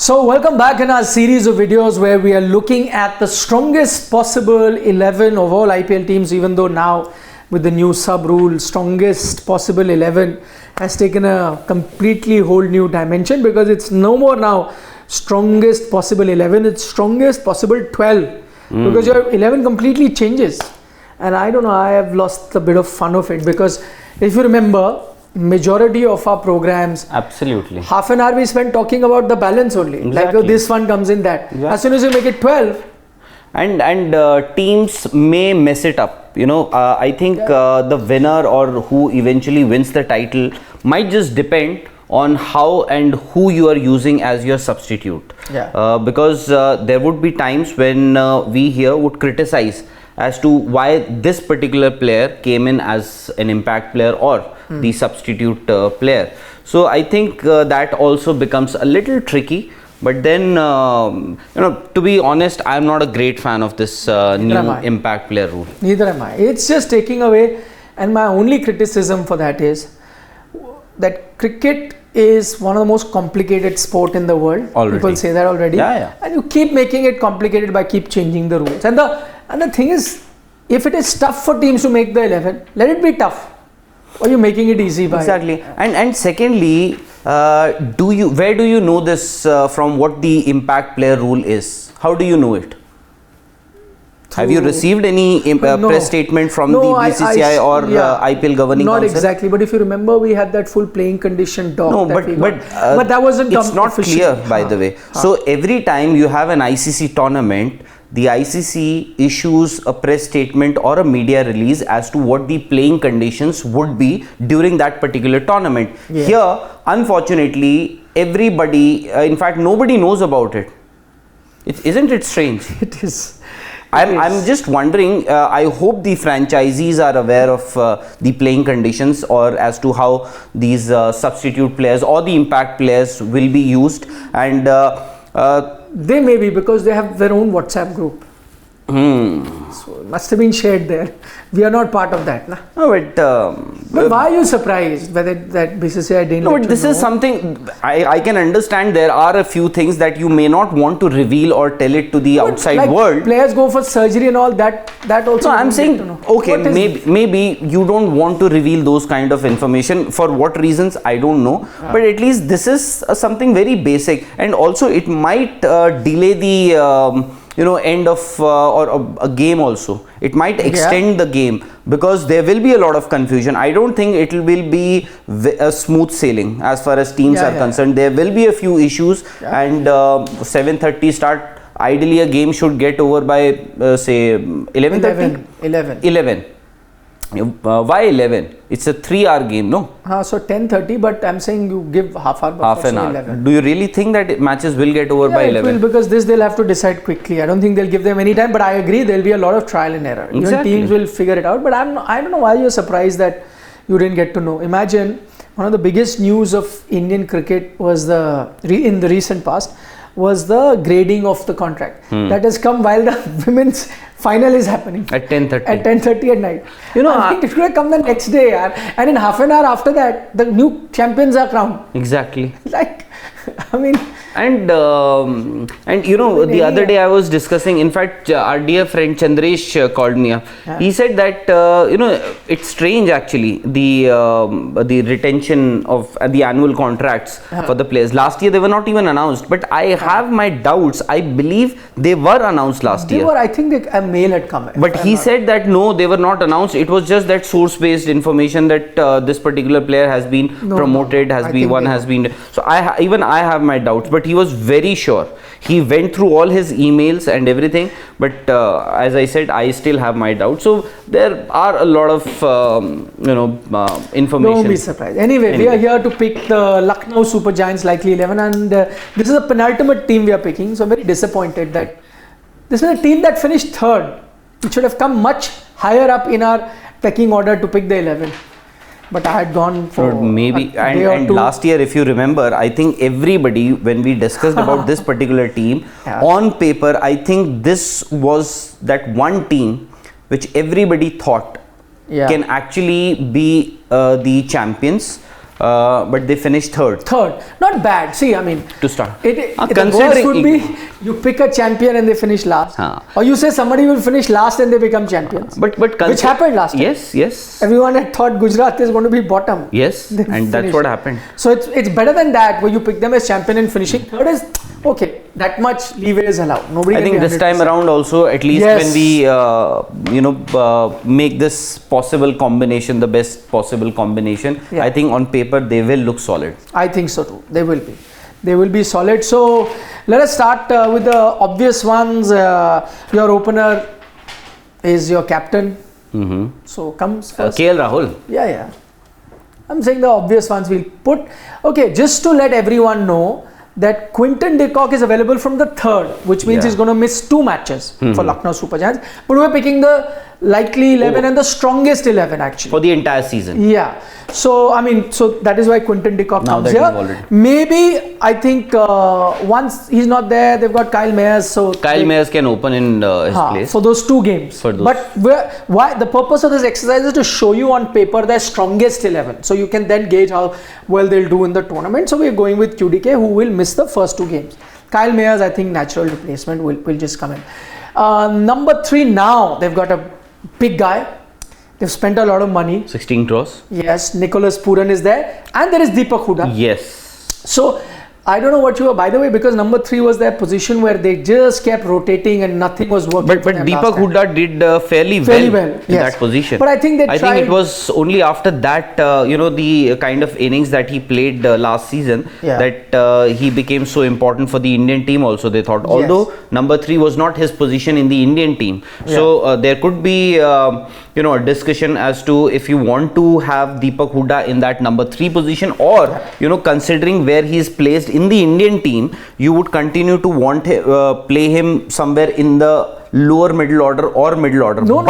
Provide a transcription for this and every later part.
So welcome back in our series of videos where we are looking at the strongest possible 11 of all IPL teams, even though now with the new sub rule, strongest possible 11 has taken a completely whole new dimension, because it's no more now strongest possible 11, it's strongest possible 12, because your 11 completely changes. And I don't know, I have lost a bit of fun of it, because if you remember, majority of our programs, absolutely, half an hour we spent talking about the balance only. Exactly. Like, oh, this one comes in that. Exactly. As soon as you make it 12, and teams may mess it up. You know, I think the winner or who eventually wins the title might just depend on how and who you are using as your substitute. Yeah. Because there would be times when we here would criticize as to why this particular player came in as an impact player or the substitute player. So I think that also becomes a little tricky. But then, you know, to be honest, I'm not a great fan of this new impact player rule. Neither am I. It's just taking away, and my only criticism for that is that cricket is one of the most complicated sport in the world. Already. People say that already. Yeah. And you keep making it complicated by keep changing the rules. And the thing is, if it is tough for teams to make the 11, let it be tough. Or you're making it easy by exactly. And secondly, where do you know this from? What the impact player rule is? How do you know it? Have you received any press statement from the BCCI or IPL governing council? Not exactly, but if you remember, we had that full playing condition doc. No, but that wasn't. It's not clear, by the way. So every time you have an ICC tournament, the ICC issues a press statement or a media release as to what the playing conditions would be during that particular tournament. Yeah. Here, unfortunately, everybody, in fact, nobody knows about it. Isn't it strange? It is. I'm just wondering, I hope the franchisees are aware of the playing conditions or as to how these substitute players or the impact players will be used, and they may be, because they have their own WhatsApp group. So it must have been shared there. We are not part of that. Nah? No, but why are you surprised whether that BCCI didn't? No, but this is something I can understand. There are a few things that you may not want to reveal or tell it to the outside world. Players go for surgery and all that. That also. No, I'm saying, okay, maybe you don't want to reveal those kind of information. For what reasons, I don't know. But at least this is something very basic, and also it might delay the end of or a game also. It might extend the game, because there will be a lot of confusion. I don't think it will be a smooth sailing as far as teams are concerned. There will be a few issues, and 7:30 start. Ideally, a game should get over by say 11:30. 11. Why 11? It's a 3-hour game, no? So 10:30, but I'm saying you give half an hour. 11. Do you really think that matches will get over by 11? It will, because this they'll have to decide quickly. I don't think they'll give them any time, but I agree there'll be a lot of trial and error. Exactly. Even teams will figure it out, but I don't know why you're surprised that you didn't get to know. Imagine, one of the biggest news of Indian cricket was in the recent past was the grading of the contract. That has come while the women's final is happening at 10:30. At 10:30 at night. I think it should have come the next day, and in half an hour after that, the new champions are crowned. Exactly. Like, I mean. And the other day I was discussing, in fact, our dear friend Chandresh called me up. He said that, it's strange actually, the retention of the annual contracts for the players. Last year they were not even announced, but I have my doubts. I believe they were announced last year. I think a mail had come. But he said that no, they were not announced. It was just that source-based information that this particular player has been promoted, has been. So I have my doubts, but he was very sure. He went through all his emails and everything, but as I said, I still have my doubts. So there are a lot of information. Don't be surprised. Anyway, we are here to pick the Lucknow Super Giants likely 11, and this is a penultimate team we are picking. So I'm very disappointed that this is a team that finished third. It should have come much higher up in our pecking order to pick the 11. But I had gone for maybe, and last year, if you remember, I think everybody, when we discussed about this particular team, on paper, I think this was that one team which everybody thought can actually be the champions. but they finished third. Third, not bad. See, I mean, To start. the worst would be you pick a champion and they finish last, or you say somebody will finish last and they become champions. But which happened last time. Yes. Everyone had thought Gujarat is going to be bottom. Yes, and that's what happened. So it's better than that, where you pick them as champion and finishing third is okay. That much leeway is allowed. Nobody. I think this time around also, at least when we make this possible combination, the best possible combination, I think on paper they will look solid. I think so too. They will be. They will be solid. So let us start with the obvious ones. Your opener is your captain. So comes first. KL Rahul. Yeah. I'm saying the obvious ones we'll put. Okay, just to let everyone know that Quinton de Kock is available from the third, which means he's going to miss 2 matches for Lucknow Super Giants. But we're picking the likely 11 and the strongest 11 actually. For the entire season. Yeah. So, I mean, so that is why Quinton de Kock comes here. Maybe, I think, once he's not there, they've got Kyle Mayers. So Kyle Mayers can open in his place. For those 2 games. But why the purpose of this exercise is to show you on paper their strongest 11. So you can then gauge how well they'll do in the tournament. So we're going with QDK, who will miss the first 2 games. Kyle Mayers, I think, natural replacement will just come in. Number 3 now, they've got a big guy. They've spent a lot of money. 16 crores. Yes, Nicholas Pooran is there. And there is Deepak Hooda. Yes. So, I don't know what you were, by the way, because number 3 was their position where they just kept rotating and nothing was working. But Deepak Hooda did fairly well in that position. But I think I think it was only after that, the kind of innings that he played last season that he became so important for the Indian team also, they thought. Although number 3 was not his position in the Indian team. So there could be, a discussion as to if you want to have Deepak Hooda in that number 3 position, or, considering where he is placed in the Indian team, you would continue to want play him somewhere in the lower middle order or middle order. No.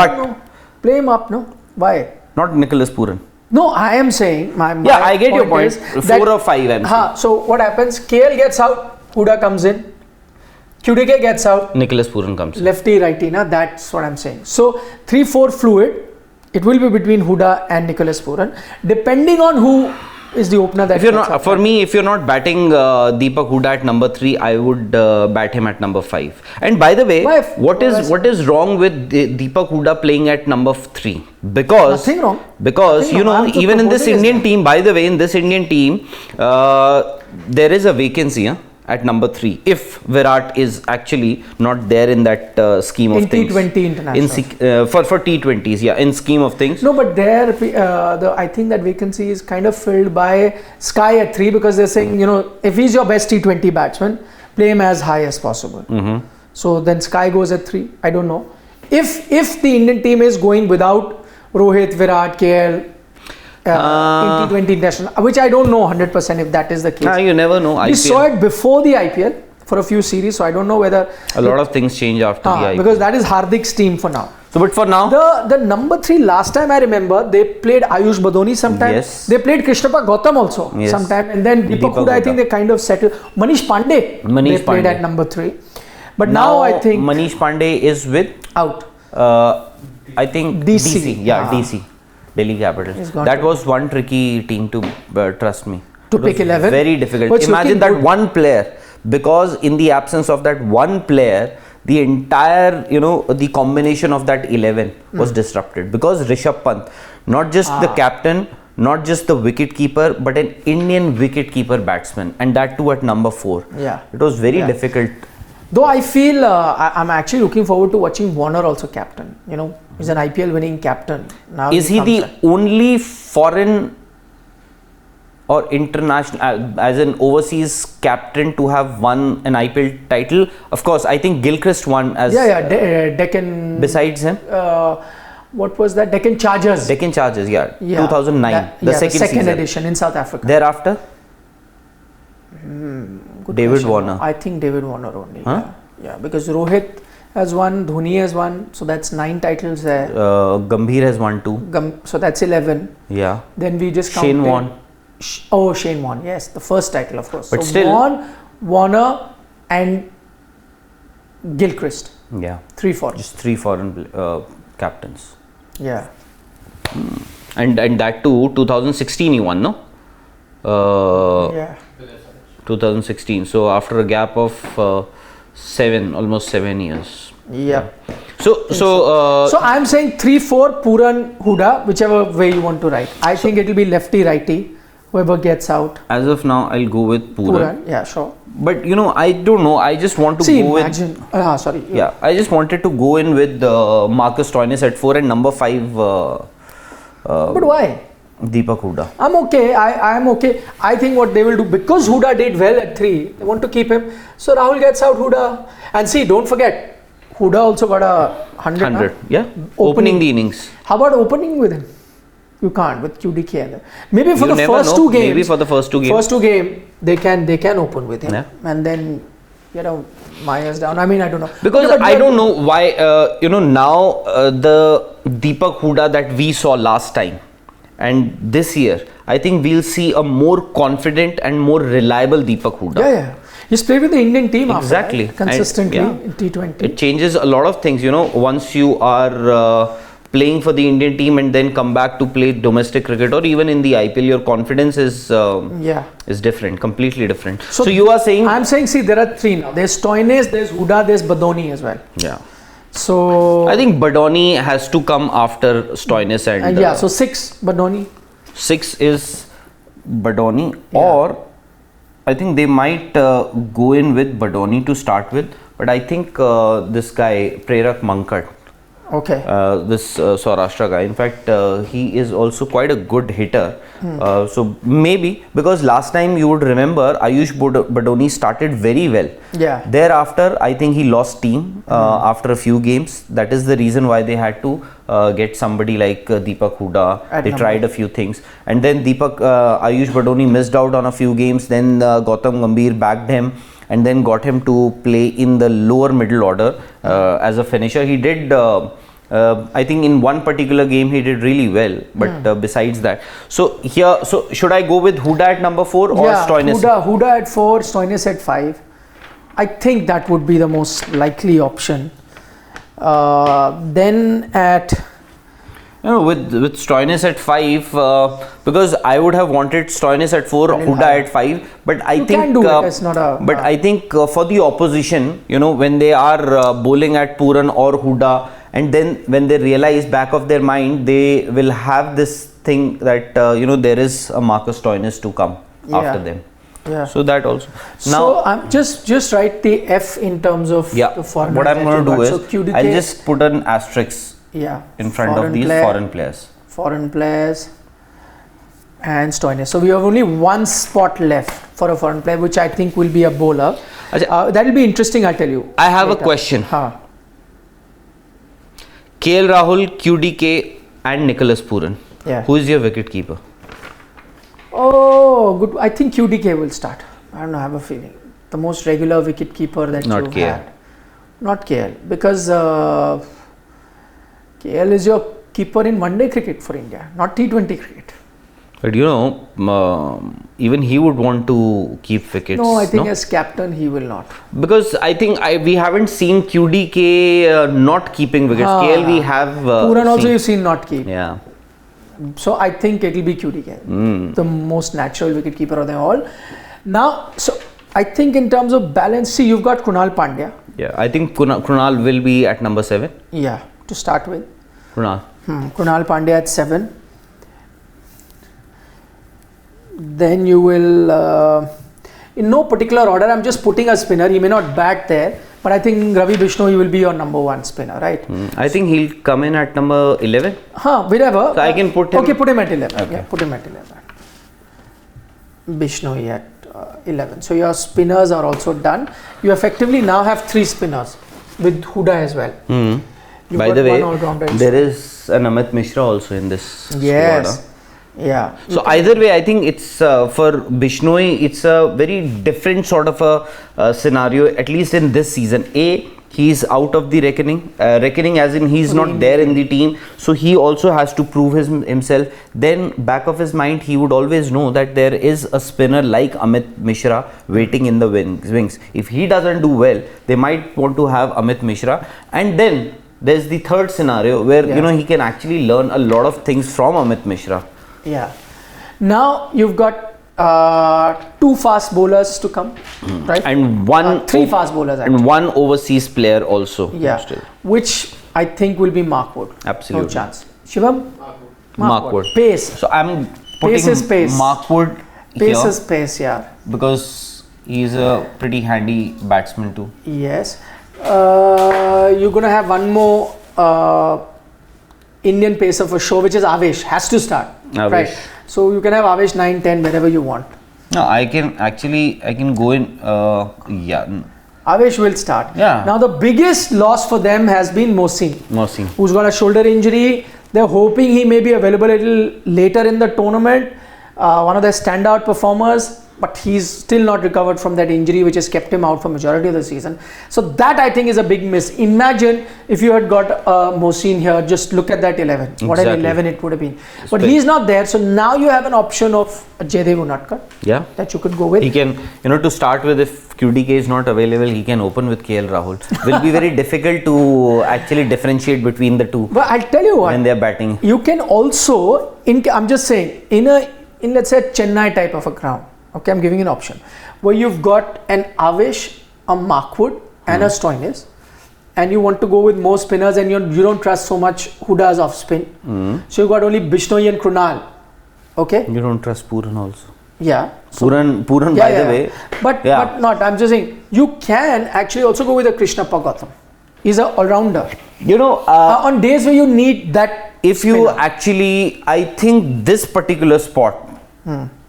Play him up, no? Why? Not Nicholas Pooran. No, I am saying my I get your point. 4 or 5 I'm saying. So what happens? KL gets out, Hooda comes in. QDK gets out, Nicholas Pooran comes in. Lefty, righty, that's what I'm saying. So 3-4 fluid. It will be between Hooda and Nicholas Pooran, depending on who is the opener that if you're not batting Deepak Hooda at number 3, I would bat him at number 5. And by the way, what is wrong with Deepak Hooda playing at number 3? Because nothing wrong. Because even in this Indian team, by the way, in this Indian team, there is a vacancy at number 3 if Virat is actually not there in that scheme of things. In T20 international. For T20s, in scheme of things. No, but there, I think that vacancy is kind of filled by Sky at 3, because they're saying, if he's your best T20 batsman, play him as high as possible. So then Sky goes at 3. I don't know. If the Indian team is going without Rohit, Virat, KL, in T20 international, which I don't know 100% if that is the case. You never know. We saw it before the IPL for a few series, so I don't know whether a lot of things change after the IPL. Because that is Hardik's team for now. So, but for now, the number 3 last time I remember they played Ayush Badoni sometime. Yes. They played Krishnappa Gautam also sometime, and then Deepak Hooda, I think they kind of settled. Manish Pandey played at number 3, but now I think Manish Pandey is out. I think DC. DC. Delhi Capitals. That was one tricky team to trust me. To pick 11? Very difficult. Imagine that one player, because in the absence of that one player, the entire, the combination of that 11 was disrupted. Because Rishabh Pant, not just the captain, not just the wicket keeper, but an Indian wicket keeper batsman, and that too at number 4. It was very difficult. Though I feel I'm actually looking forward to watching Warner also captain. He's an IPL winning captain. Now is he the only foreign or international, as an overseas captain to have won an IPL title? Of course, I think Gilchrist won as Deccan. Besides him, what was that? Deccan Chargers. 2009, the second edition in South Africa. Thereafter, David Warner. I think David Warner only. Because Rohit has won, Dhoni has won, so that's 9 titles there. Gambhir has won 2. So that's 11. Then we just counted. Shane Warne. Shane Warne, yes, the first title, of course. But so still, Warne, Warner and Gilchrist. 3 foreign. Just 3 foreign captains. Yeah. And that too, 2016 he won, no? Yeah. 2016. So after a gap of almost 7 years. Yeah. So I'm saying 3-4 Puran Huda, whichever way you want to write. I think it will be lefty righty, whoever gets out. As of now, I'll go with Puran. Yeah, sure. But I don't know. I just want to go imagine. Sorry. Yeah, I just wanted to go in with Marcus Stoinis at 4 and number 5. But why? Deepak Huda. I'm okay. I'm okay. I think what they will do, because Huda did well at 3, they want to keep him. So Rahul gets out Huda. And see, don't forget, Huda also got a 100. Yeah. Opening the innings. How about opening with him? You can't with QDK. Maybe for the first 2 games. Maybe for the first 2 games. First 2 games, they can open with him. Yeah. And then, Myers down. I mean, I don't know. Because I don't know why, now the Deepak Huda that we saw last time and this year, I think we'll see a more confident and more reliable Deepak Huda. Yeah. He's played with the Indian team exactly. After, right? Consistently in T20. It changes a lot of things, once you are playing for the Indian team and then come back to play domestic cricket or even in the IPL, your confidence is different, completely different. So you are saying... I'm saying, see, there are 3 now. There's Stoinis, there's Huda, there's Badoni as well. Yeah. So... I think Badoni has to come after Stoinis and... so 6 Badoni. 6 is Badoni or... I think they might go in with Badoni to start with, but I think this guy Prerak Mankat, this Saurashtra guy, in fact he is also quite a good hitter. So maybe, because last time you would remember Ayush Badoni started very well. Yeah. Thereafter, I think he lost steam after a few games. That is the reason why they had to get somebody like Deepak Huda. They tried a few things, and then Ayush Badoni missed out on a few games. Then Gautam Gambhir backed him and then got him to play in the lower middle order as a finisher. He did. I think in one particular game he did really well, but besides that, so should I go with Huda at number 4 or Stoinis? Huda at 4, Stoinis at 5. I think that would be the most likely option. Then at with Stoinis at 5, because I would have wanted Stoinis at 4, Huda at 5, but I think I think for the opposition, when they are bowling at Puran or Huda, and then when they realize back of their mind, they will have this thing that there is a Marcus Stoinis to come after them. Yeah. So that also. So I'm just write the F in terms of the foreign. What I'm going to do is I'll just put an asterisk in front of these foreign players. Foreign players and Stoinis. So we have only 1 spot left for a foreign player, which I think will be a bowler. That will be interesting. I'll tell you. I have a question. KL Rahul, QDK and Nicholas Puran. Yeah. Who is your wicket keeper? Oh, good. I think QDK will start. I don't know, I have a feeling. The most regular wicket keeper that you had. Not KL. Because KL is your keeper in one-day cricket for India, not T20 cricket. But even he would want to keep wickets. No, I think as captain he will not. Because I think we haven't seen QDK not keeping wickets. KL we have Puran also you've seen not keep. Yeah. So I think it will be QDK, the most natural wicket keeper of them all. Now, so I think in terms of balance, see, you've got Krunal Pandya. Yeah, I think Krunal will be at number 7. Yeah, to start with. Krunal Pandya at 7. Then you will, in no particular order, I'm just putting a spinner. He may not bat there, but I think Ravi Bishnoi will be your number 1 spinner, right? I think he'll come in at number 11. Wherever. So I can put him. Okay, put him at 11. Okay. Yeah, put him at 11. Bishnoi at 11. So your spinners are also done. You effectively now have 3 spinners with Huda as well. By the way, there is an Amit Mishra also in this squad. Yeah. So either way, I think it's for Bishnoi, it's a very different sort of a scenario, at least in this season. He's out of the reckoning as in he's not there in the team. So he also has to prove himself. Then back of his mind, he would always know that there is a spinner like Amit Mishra waiting in the wings. If he doesn't do well, they might want to have Amit Mishra. And then there's the third scenario where he can actually learn a lot of things from Amit Mishra. Yeah. Now you've got 2 fast bowlers to come, right? And 3 fast bowlers actually. And 1 overseas player also. Yeah, which I think will be Mark Wood. Absolutely. No chance. Shivam? Mark Wood. Pace. So I'm putting Pace is pace. Mark Wood Pace here is pace, yeah. because he's a pretty handy batsman too. Yes. You're going to have one more Indian pacer for sure, which is Avesh. Has to start. Avesh. Right. So you can have Avesh 9, 10, wherever you want. No, I can go in. Avesh will start. Yeah. Now the biggest loss for them has been Mohsin, who's got a shoulder injury. They're hoping he may be available a little later in the tournament. One of their standout performers, but he's still not recovered from that injury, which has kept him out for majority of the season. So that I think is a big miss. Imagine if you had got Mohsin here. Just look at that 11. Exactly. What an 11 it would have been. But he's not there. So now you have an option of Jaydev Unadkat. Yeah. That you could go with. He can, to start with, if QDK is not available, he can open with KL Rahul. Will be very difficult to actually differentiate between the two. But I'll tell you what. When they're batting. You can also, I'm just saying, in let's say Chennai type of a ground. Okay, I'm giving you an option where you've got an Avesh, a Mark Wood and a Stoinis, and you want to go with more spinners and you don't trust so much who does off spin. So you've got only Bishnoi and Krunal. Okay. You don't trust Puran also. Yeah. So, Puran by the way. But not, I'm just saying, you can actually also go with a Krishnappa Gautam. He's an all-rounder. On days where you need that. If you actually, I think this particular spot,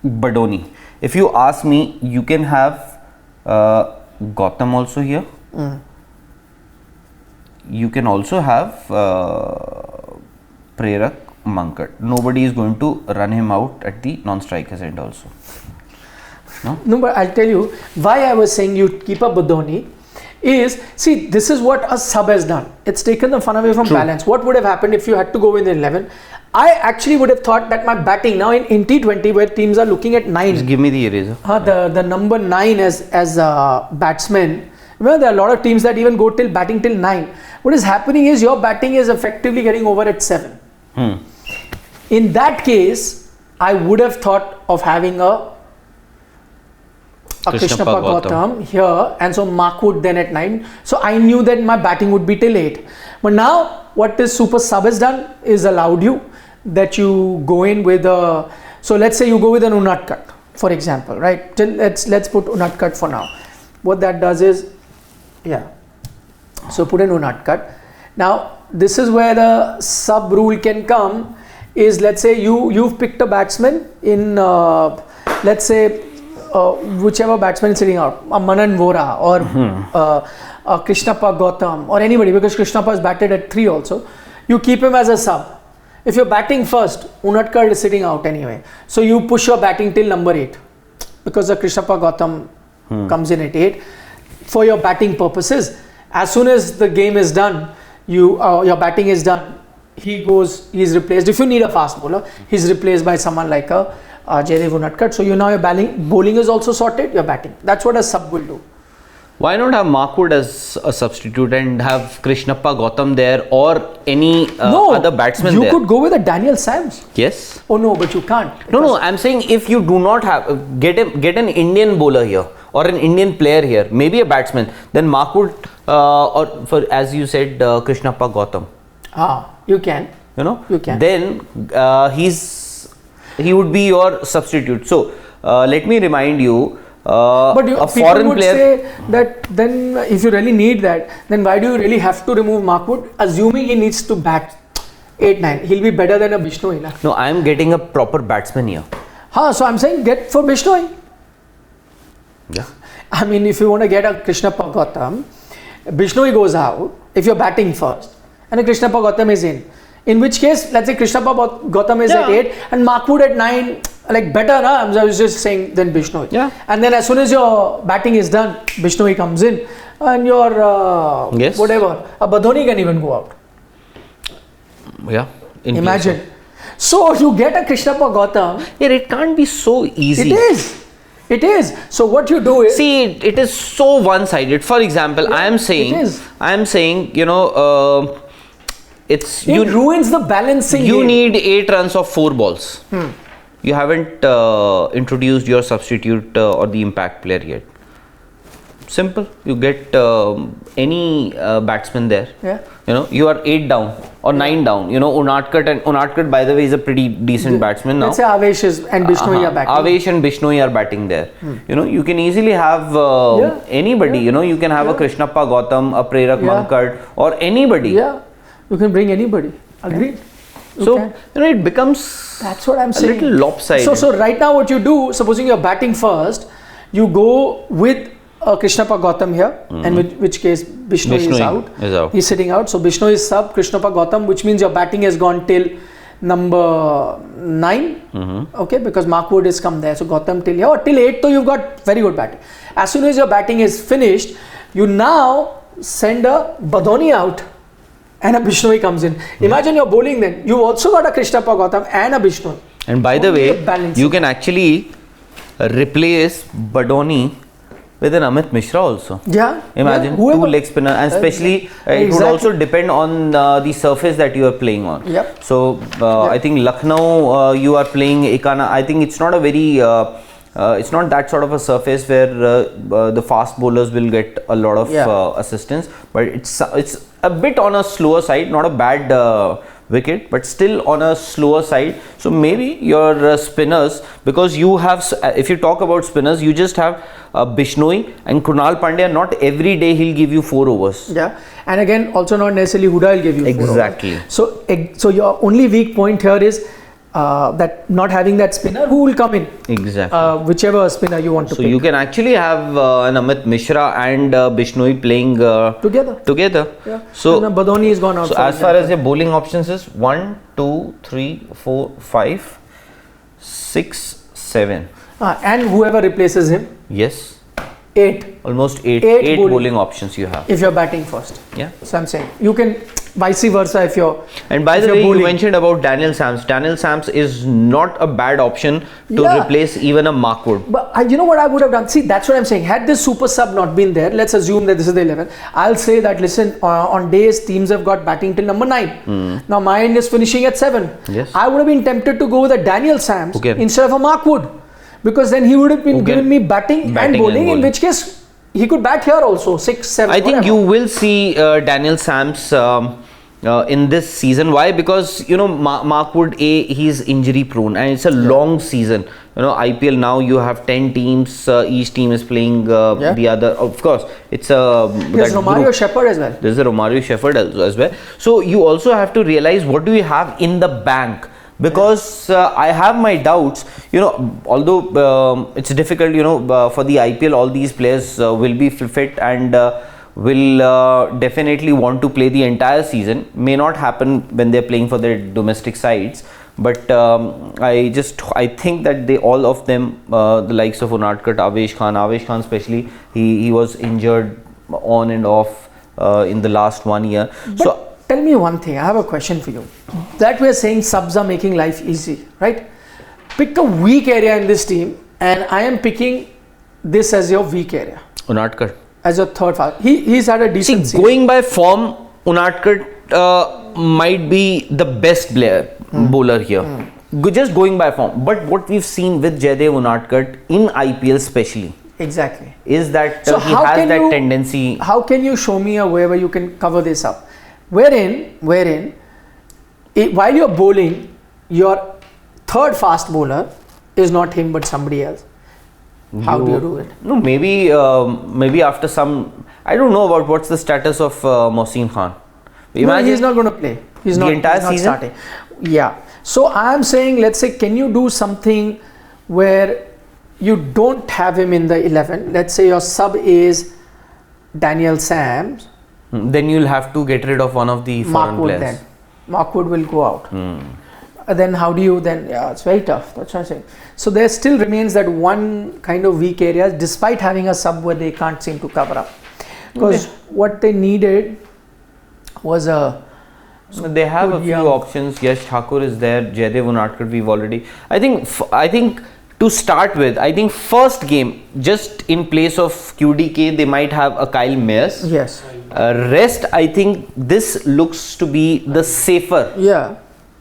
Badoni, if you ask me, you can have Gautam also here. You can also have Prerak Mankat. Nobody is going to run him out at the non-strikers end also. No, but I'll tell you why I was saying you keep up Badoni is, see, this is what a sub has done. It's taken the fun away from balance. What would have happened if you had to go with 11? I actually would have thought that my batting now in T20 where teams are looking at 9. Just give me the eraser. The number 9 as a batsman. Remember, there are a lot of teams that even go batting till 9. What is happening is your batting is effectively getting over at 7. In that case, I would have thought of having a Krishnappa Gautam here, and so Mark Wood then at 9. So I knew that my batting would be till 8. But now what this super sub has done is allowed you that you go in with a, so let's say you go with an Unadkat, for example, right? Let's put Unadkat for now. What that does is, so put in Unadkat. Now this is where the sub rule can come, is let's say you've picked a batsman in let's say whichever batsman is sitting out, a Manan Vora or Krishnappa Gautam or anybody, because Krishnappa is batted at 3 also. You keep him as a sub. If you're batting first, Unadkat is sitting out anyway. So you push your batting till number 8 because the Krishnappa Gautam comes in at 8 for your batting purposes. As soon as the game is done, your batting is done, he's replaced. If you need a fast bowler, he's replaced by someone like a Jaydev Unadkat. So you now your bowling is also sorted, your batting. That's what a sub will do. Why not have Mark Wood as a substitute and have Krishnappa Gautam there or any other batsman there? You could go with a Daniel Sams. Yes. Oh no, but you can't. No, I'm saying if you do not have, get an Indian bowler here or an Indian player here, maybe a batsman, then Mark Wood or for, as you said, Krishnappa Gautam. You can. You can. Then he would be your substitute. So let me remind you, but a people foreign would player say that then if you really need that, then why do you really have to remove Mark Wood, assuming he needs to bat 8-9? He'll be better than a Bishnoi. No, I am getting a proper batsman here. So I'm saying get for Bishnoi. Yeah. I mean, if you want to get a Krishnappa Gautam, Bishnoi goes out if you're batting first and a Krishnappa Gautam is in which case, let's say Krishnappa Gautam is at 8 and Mark Wood at 9, like better, I was just saying, than Bishnoi. Yeah. And then as soon as your batting is done, Bishnoi comes in and your whatever, a Badoni can even go out. Yeah. Imagine. So you get a Krishnappa Gautam. Yeah, it can't be so easy. It is. So what you do is, see, it is so one-sided. For example, I am saying, it ruins the balancing. You need 8 runs of 4 balls. you haven't introduced your substitute or the impact player yet. Simple. You get any batsman there. Yeah. You know, you are 8 down or 9 down. You know, Unadkat, by the way, is a pretty decent batsman now. Let's say Avesh and Bishnoi are batting. Avesh and Bishnoi are batting there. You know, you can easily have anybody. You know, you can have a Krishnappa Gautam, a Prerak Mankad, or anybody. Yeah, you can bring anybody. Agreed. So, you know, it becomes that's what I'm saying. A little lopsided. So right now what you do, supposing you're batting first, you go with Krishnappa Gautam here, and in which case Bishnoi is out. He's sitting out. So Bishnoi is sub, Krishnappa Gautam, which means your batting has gone till number 9. Okay, because Mark Wood has come there. So Gautam till here, or till 8, so you've got very good batting. As soon as your batting is finished, you now send a Badoni out and a Bishnoi comes in. Imagine you're bowling then. You've also got a Krishnappa Gautam and a Bishnoi. And by the way, you can actually replace Badoni with an Amit Mishra also. Yeah. Imagine 2 leg spinner, and especially it would also depend on the surface that you are playing on. Yep. So I think Lucknow, you are playing Ekana. I think it's not a very it's not that sort of a surface where the fast bowlers will get a lot of assistance, but it's a bit on a slower side, not a bad wicket, but still on a slower side. So maybe your spinners, because you have, if you talk about spinners, you just have Bishnoi and Krunal Pandya. Not every day he'll give you 4 overs. Yeah, and again also not necessarily Huda will give you 4 exactly overs. So your only weak point here is that not having that spinner who will come in. Exactly. Whichever spinner you want to pick. So you can actually have an Amit Mishra and Bishnoi playing together. Yeah. So Badoni is gone out. So as far as your bowling options is 1, 2, 3, 4, 5, 6, 7. And whoever replaces him. Yes. 8. Almost 8 bowling options you have. If you're batting first. Yeah. So I'm saying you can vice versa if you're. And by the way, you mentioned about Daniel Sams. Daniel Sams is not a bad option to replace even a Mark Wood. But you know what I would have done? See, that's what I'm saying. Had this super sub not been there, let's assume that this is the 11. I'll say that listen, on days teams have got batting till number 9. Now mine is finishing at 7. Yes. I would have been tempted to go with a Daniel Sams instead of a Mark Wood, because then he would have been giving me batting and bowling, in which case he could bat here also 6, 7. I think you will see Daniel Sams in this season. Why? Because you know Mark Wood, he's injury prone and it's a long season. You know, IPL now you have 10 teams, each team is playing the other. Of course, it's there's Romario Shepherd as well. There's a Romario Shepherd as well. So you also have to realize what do you have in the bank. Because I have my doubts, you know, although it's difficult, you know, for the IPL, all these players will be fit and will definitely want to play the entire season. May not happen when they're playing for their domestic sides, but I think that all of them, the likes of Unadkat, Avesh Khan especially, he was injured on and off in the last 1 year. But tell me one thing, I have a question for you. That we're saying subs are making life easy, right? Pick a weak area in this team, and I am picking this as your weak area. Unadkat. As your third fast. He's had a decent season. Going by form, Unadkat might be the best bowler here. Just going by form. But what we've seen with Jaydev Unadkat in IPL especially. Exactly. Is that he has that tendency. How can you show me a way where you can cover this up? Wherein while you're bowling, your third fast bowler is not him but somebody else. How do you do it? No, maybe after some, I don't know about what's the status of Mohsin Khan. Imagine he's not going to play. He's not starting. Yeah. So I'm saying, let's say, can you do something where you don't have him in the 11? Let's say your sub is Daniel Sams. Then you'll have to get rid of one of the foreign players. Then Mark Wood will go out. Then how do you then? Yeah, it's very tough. That's what I'm saying. So there still remains that one kind of weak area, despite having a sub where they can't seem to cover up. Because what they needed was a. They have a few options. Yes, Thakur is there. Jaydev Unadkat we've already. I think to start with, I think first game, just in place of QDK, they might have a Kyle Mayers. Yes. Rest, I think this looks to be the safer. Yeah.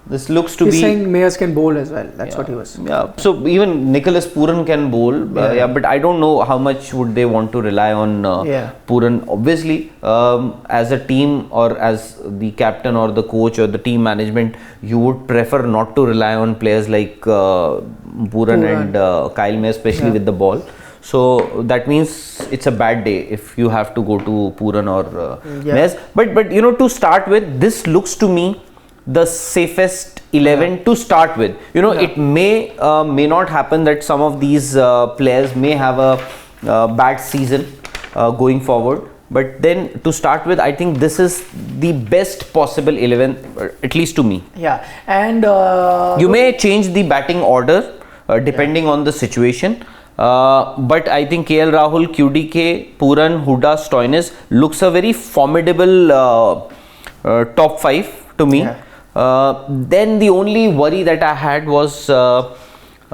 This looks to He's be... saying Mayers can bowl as well. That's what he was. Yeah, so even Nicholas Pooran can bowl. But I don't know how much would they want to rely on Pooran. Obviously, as a team or as the captain or the coach or the team management, you would prefer not to rely on players like Pooran and Kyle Mayers, especially with the ball. So that means it's a bad day if you have to go to Pooran or Mayers. But you know, to start with, this looks to me the safest 11 to start with. You know, it may not happen that some of these players may have a bad season going forward. But then to start with, I think this is the best possible 11, at least to me. Yeah, and you may change the batting order depending on the situation. But I think KL Rahul, QDK, Pooran, Huda, Stoinis looks a very formidable top 5 to me. Then the only worry that I had was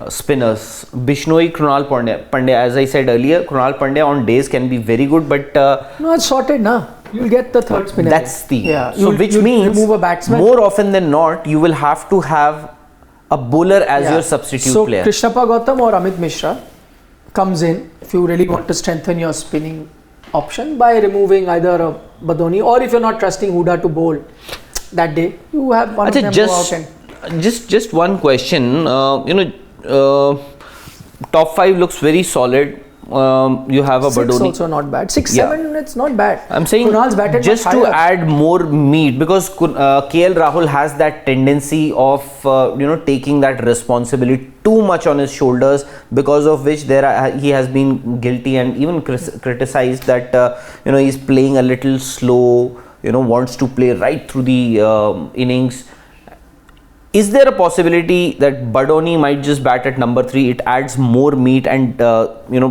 spinners. Bishnoi, Krunal Pandya. As I said earlier, Krunal Pandya on days can be very good, but no, it's sorted now. You'll get the third spinner. That's the so which means remove a batsman. More often than not, you will have to have a bowler as your substitute player. So Krishnappa Gautam or Amit Mishra comes in if you really want to strengthen your spinning option by removing either a Badoni, or if you're not trusting Huda to bowl that day, you have one of them go out and... Just one question. Top 5 looks very solid. You have a 6 Badoni. Also not bad. 6, 7, it's not bad. I'm saying just to add more meat, because KL Rahul has that tendency of taking that responsibility too much on his shoulders, because of which he has been guilty and even criticized that he's playing a little slow, wants to play right through the innings. Is there a possibility that Badoni might just bat at number 3? It adds more meat and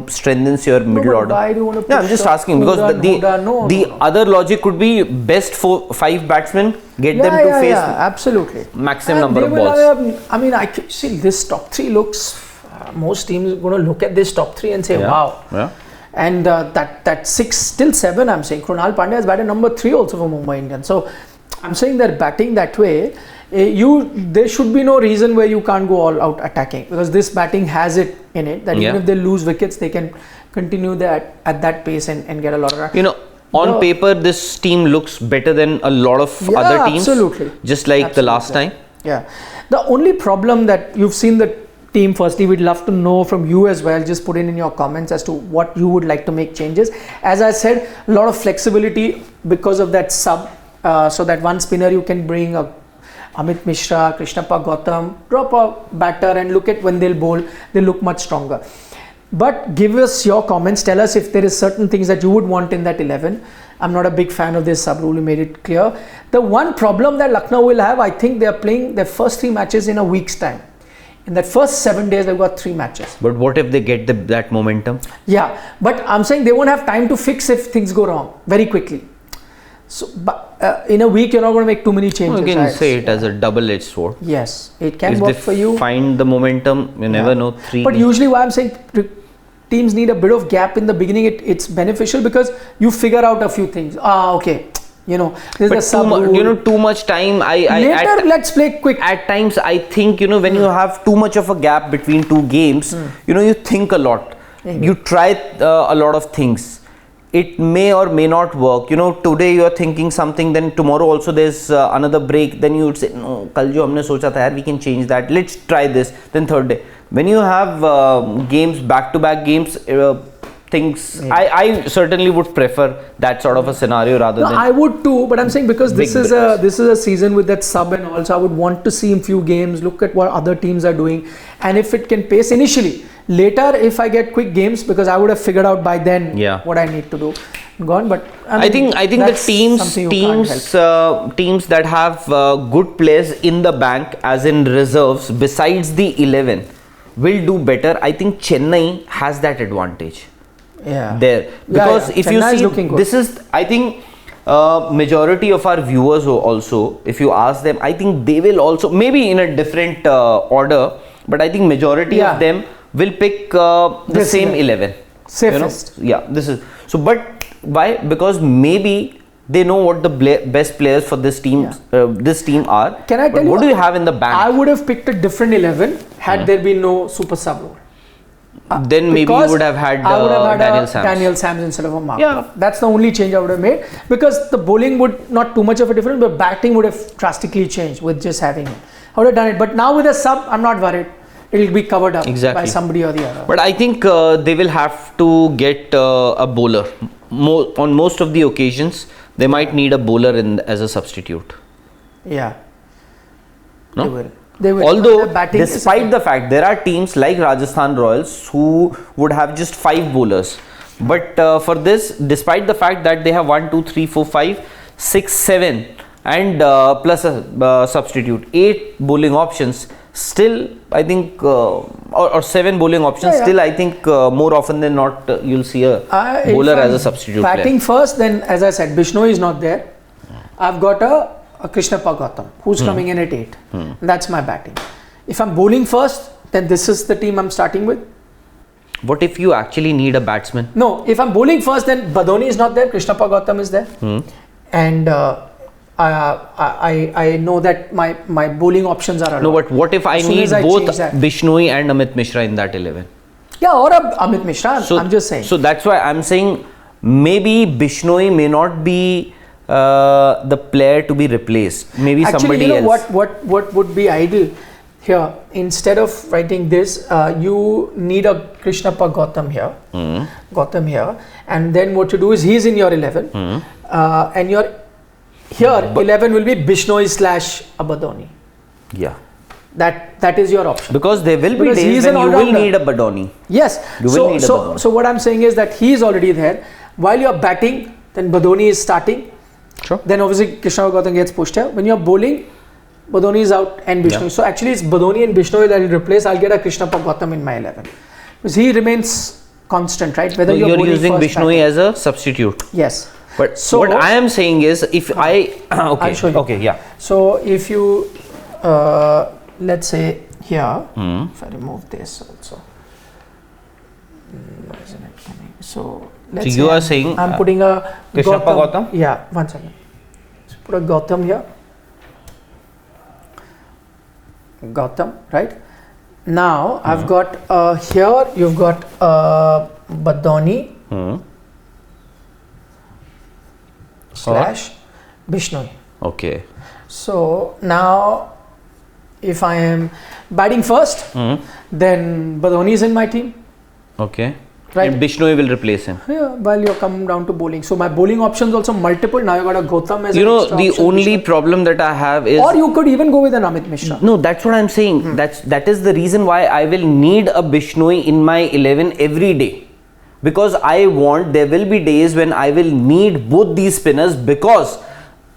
strengthens your middle order. Why do you want to? I'm just asking, because the other logic could be best 5 batsmen, get them to face absolutely maximum number of balls. I mean, I see this top 3 looks. Most teams are going to look at this top 3 and say, "Wow." Yeah. And that 6 till 7, I'm saying Krunal Pandya has batted number 3 also for Mumbai Indians. So I'm saying they're batting that way. There should be no reason where you can't go all out attacking, because this batting has it in it that even if they lose wickets, they can continue that at that pace and get a lot of runs. On paper, this team looks better than a lot of other teams. Absolutely. Just like the last time. Yeah. The only problem that you've seen the team, firstly, we'd love to know from you as well. Just put in your comments as to what you would like to make changes. As I said, a lot of flexibility because of that sub, so that one spinner you can bring a Amit Mishra, Krishnappa Gautam, drop a batter and look at when they'll bowl, they look much stronger. But give us your comments, tell us if there is certain things that you would want in that 11. I'm not a big fan of this sub rule, you made it clear. The one problem that Lucknow will have, I think they're playing their first 3 matches in a week's time. In that first 7 days, they've got 3 matches. But what if they get that momentum? Yeah, but I'm saying they won't have time to fix if things go wrong very quickly. So, but in a week, you're not going to make too many changes. You can say it as a double-edged sword. Yes, it can work for you. Find the momentum, you never know. 3 But usually, why I'm saying teams need a bit of gap in the beginning. It's beneficial because you figure out a few things. Okay, there's a sub rule. Too much time. Later, let's play quick. At times, I think when you have too much of a gap between 2 games, you think a lot. You try a lot of things. It may or may not work. Today you are thinking something, then tomorrow also there's another break. Then you would say, no, kal jo humne socha tha yaar, we can change that. Let's try this. Then third day, when you have games, back-to-back games, things. I certainly would prefer that sort of a scenario rather than. I would too, but I'm saying because this is a season with that sub and all, so I would want to see a few games, look at what other teams are doing, and if it can pace initially. Later, if I get quick games, because I would have figured out by then what I need to do. Gone, but I think the teams that have good players in the bank, as in reserves, besides the 11, will do better. I think Chennai has that advantage. There, because if you see, this is, I think, majority of our viewers also, if you ask them, I think they will also, maybe in a different order, but I think majority of them will pick the same 11. Safest. This is so. But why? Because maybe they know what the best players for this team are. Can I tell you? What do you have in the bank? I would have picked a different 11 had there been no super sub rule. Then maybe you would have had, Daniel Sams instead of a Mark. Yeah, that's the only change I would have made, because the bowling would not too much of a difference, but batting would have drastically changed with just having him. I would have done it, but now with a sub, I'm not worried. It will be covered up by somebody or the other. But I think they will have to get a bowler. On most of the occasions, they might need a bowler as a substitute. Yeah. No? They will. They will. Although, despite the fact there are teams like Rajasthan Royals who would have just 5 bowlers, but for this, despite the fact that they have 1, 2, 3, 4, 5, 6, 7 and plus a substitute, 8 bowling options, still I think or 7 bowling options, still I think more often than not you'll see a bowler as a substitute batting player. First, then as I said, Bishnoi is not there. I've got a Krishnappa Gautam who's coming in at 8. That's my batting. If I'm bowling first, then this is the team I'm starting with. What if you actually need a batsman? No, if I'm bowling first, then Badoni is not there, Krishnappa Gautam is there, and I know that my bowling options are. No, but what if I need both Bishnoi and Amit Mishra in that 11? Yeah, or Amit Mishra. I'm just saying. So that's why I'm saying maybe Bishnoi may not be the player to be replaced. Maybe somebody else. What would be ideal here? Instead of writing this, you need a Krishnappa Gautam here. Gautam here, and then what you do is he's in your 11, and your 11 will be Bishnoi / Abadoni. Yeah. That is your option. Because there will be days when you will need a Badoni. Yes. So what I'm saying is that he is already there. While you're batting, then Badoni is starting. Sure. Then obviously Krishnappa Gautam gets pushed here. When you're bowling, Badoni is out and Bishnoi. Yeah. So actually it's Badoni and Bishnoi that will replace. I'll get a Krishnappa Gautam in my 11. Because he remains constant, right? Whether you're using Bishnoi as a substitute. Yes. But so what I am saying is, if I'll show you. Okay, yeah. So if you let's say here, if I remove this also, isn't it coming? So let's say you are saying I'm putting a Krishnappa Gautam. Yeah, one second. So put a Gautam here. Gautam, right? Now I've got here. You've got Badoni. / Bishnoi. Okay. So now, if I am batting first, then Badoni is in my team. Okay. Right. And Bishnoi will replace him. Yeah, while you're coming down to bowling. So my bowling options also multiple. Now you got a Gautam as the only problem that I have is. Or you could even go with an Amit Mishra. No, that's what I'm saying. That is the reason why I will need a Bishnoi in my 11 every day. Because there will be days when I will need both these spinners, because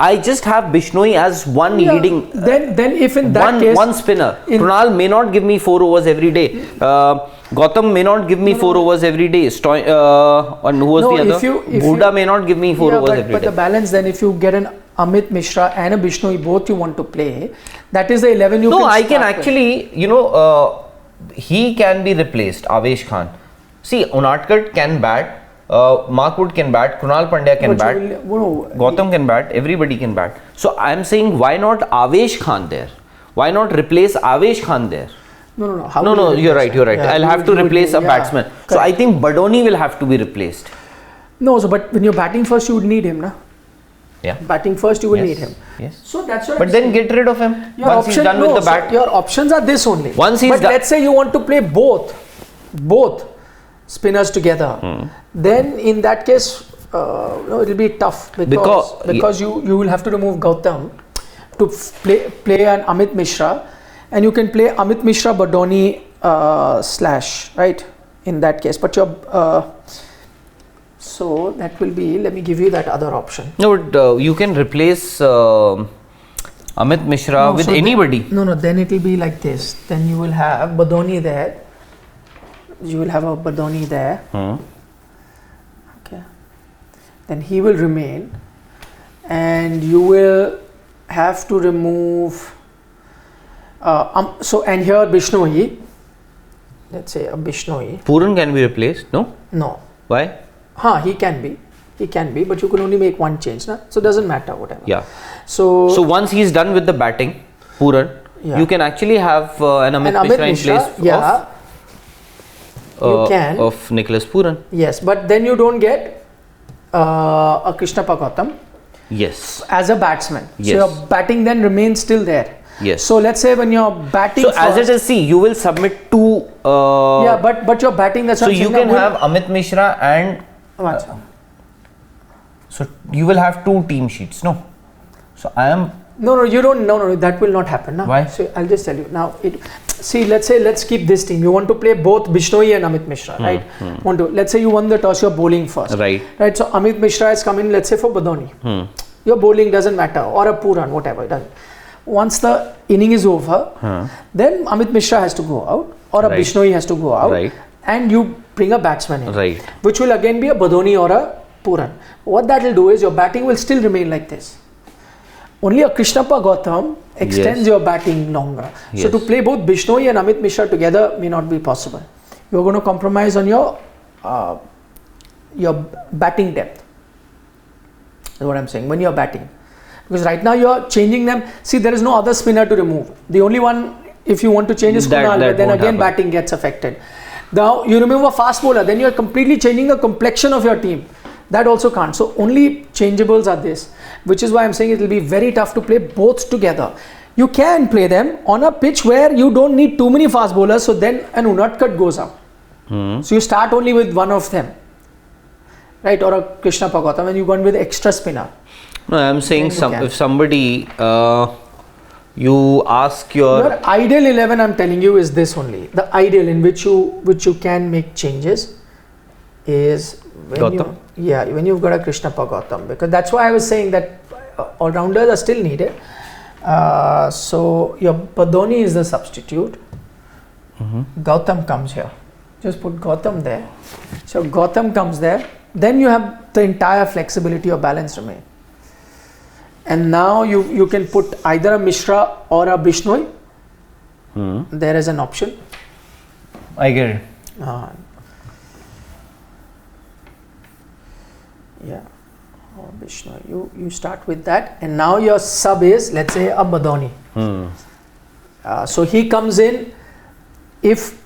I just have Bishnoi as one leading. Then if in that case, one spinner. Krunal may not give me 4 overs every day. Gautam may not give me 4 overs every day. And who was the other? Buddha may not give me 4 overs every day. But the balance then, if you get an Amit Mishra and a Bishnoi, both you want to play, that is the 11 you can I can actually, he can be replaced, Avesh Khan. See, Unadkat can bat, Mark Wood can bat, Krunal Pandya can bat, Gautam can bat, everybody can bat. So I am saying, why not Avesh Khan there? Why not replace Avesh Khan there? No, you're right. Yeah, I'll have to replace a batsman. Correct. So I think Badoni will have to be replaced. No, but when you're batting first, you would need him, na? Yeah. Batting first, you will need him. Yes. So that's what. But then get rid of him once he's done with the bat. So your options are this only. Once he's done. Let's say you want to play both spinners together. Then in that case, it will be tough because you will have to remove Gautam to play an Amit Mishra, and you can play Amit Mishra Badoni / right in that case. But so that will be. Let me give you that other option. No, but you can replace Amit Mishra with anybody. Then it will be like this. Then you will have Badoni there. You will have a Badoni there. Okay. Then he will remain, and you will have to remove. And here Bishnoi. Let's say a Bishnoi. Pooran can be replaced. No. No. Why? He can be. He can be, but you can only make one change, na? So it doesn't matter, whatever. Yeah. So once he's done with the batting, Puran, you can actually have an Amit Mishra in place you can. Of Nicholas Puran. Yes, but then you don't get a Krishnappa Gautam. Yes. As a batsman. Yes. So your batting then remains still there. Yes. So let's say when you're batting So as it is, see, you will submit two. Yeah, but you're batting. That's so what you can have Amit Mishra and. So you will have two team sheets, no? So I am. No, you don't. No, that will not happen. No? Why? So I'll just tell you now. See, let's keep this team. You want to play both Bishnoi and Amit Mishra, right? Let's say you won the toss. You're bowling first, right? Right. So Amit Mishra has come in. Let's say for Badoni. Your bowling doesn't matter, or a Puran, whatever. It doesn't. Once the inning is over, then Amit Mishra has to go out, or a Bishnoi has to go out, and you bring a batsman in, which will again be a Badoni or a Puran. What that will do is your batting will still remain like this. Only a Krishnappa Gautam extends your batting longer. So to play both Bishnoi and Amit Mishra together may not be possible. You're going to compromise on your batting depth. That's what I'm saying. When you're batting. Because right now you're changing them. See, there is no other spinner to remove. The only one, if you want to change is Kunal, but then again batting gets affected. Now you remove a fast bowler, then you're completely changing the complexion of your team. That also can't. So only changeables are this, which is why I'm saying it will be very tough to play both together. You can play them on a pitch where you don't need too many fast bowlers, so then an unat cut goes out. So you start only with one of them, right? Or a Krishnappa Gautam, and you go on with extra spinner. No, I'm saying if somebody you ask your ideal 11, I'm telling you, is this only. The ideal in which you can make changes is when you've got a Krishnappa Gautam, because that's why I was saying that all-rounders are still needed. So your Badoni is the substitute. Gautam comes here. Just put Gautam there. So Gautam comes there. Then you have the entire flexibility of balance remain. And now you can put either a Mishra or a Bishnoi. There is an option. I get it. Yeah, or Bishnoi. You start with that, and now your sub is, let's say, a Badoni. So he comes in if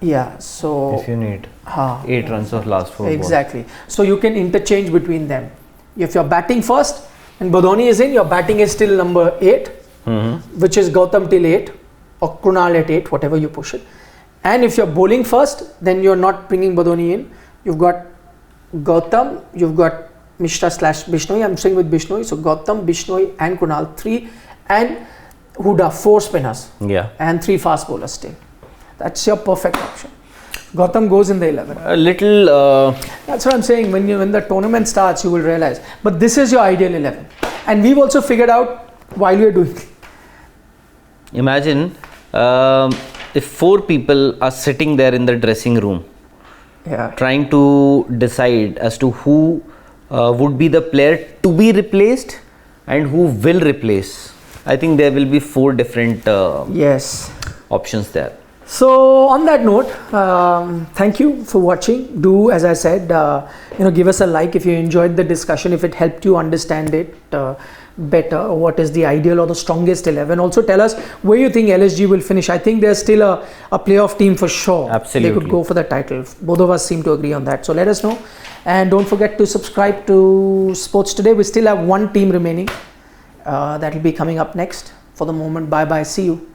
you need 8 runs of last 4 exactly balls. So you can interchange between them. If you're batting first and Badoni is in, your batting is still number 8, which is Gautam till 8 or Krunal at 8, whatever you push it. And if you're bowling first, then you're not bringing Badoni in. You've got Gautam, you've got Mishra / Bishnoi. I'm saying with Bishnoi. So Gautam, Bishnoi and Krunal 3, and Huda 4 spinners. And 3 fast bowlers still. That's your perfect option. Gautam goes in the 11. A little. That's what I'm saying. When the tournament starts, you will realize. But this is your ideal 11, and we've also figured out while we're doing. Imagine if 4 people are sitting there in the dressing room, trying to decide as to who would be the player to be replaced and who will replace. I think there will be 4 different options there. So on that note, thank you for watching. Do, as I said, give us a like if you enjoyed the discussion, if it helped you understand it better, what is the ideal or the strongest 11. Also tell us where you think LSG will finish. I think there's still a playoff team for sure. Absolutely. They could go for the title. Both of us seem to agree on that. So let us know. And don't forget to subscribe to Sports Today. We still have one team remaining. That will be coming up next. For the moment, bye-bye. See you.